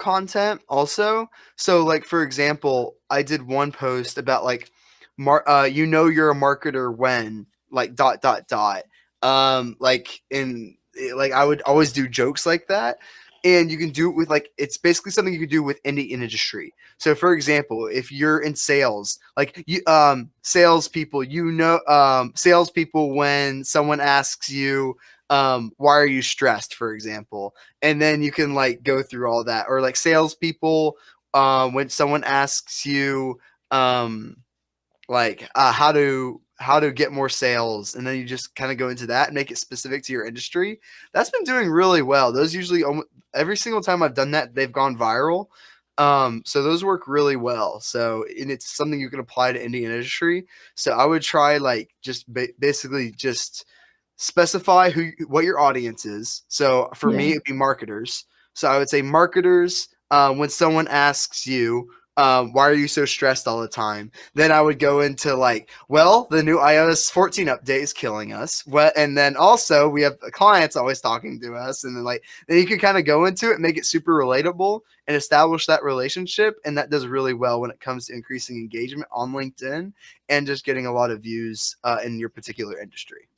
content also. So like for example, I did one post about like you're a marketer when like dot dot dot. Like in like I would always do jokes like that. And you can do it with like it's basically something you can do with any industry. So for example, if you're in sales, like you salespeople, salespeople when someone asks you why are you stressed, for example, and then you can like go through all that, or like salespeople when someone asks you um like how to get more sales, and then you just kind of go into that and make it specific to your industry. That's been doing really well. Those usually every single time I've done that, they've gone viral. So those work really well. So and it's something you can apply to any industry. So I would try like just basically just specify what your audience is. So for Yeah. me, it'd be marketers. So I would say marketers. When someone asks you, why are you so stressed all the time? Then I would go into like, well, the new iOS 14 update is killing us. What? And then also we have clients always talking to us, and then you can kind of go into it, make it super relatable, and establish that relationship. And that does really well when it comes to increasing engagement on LinkedIn and just getting a lot of views in your particular industry.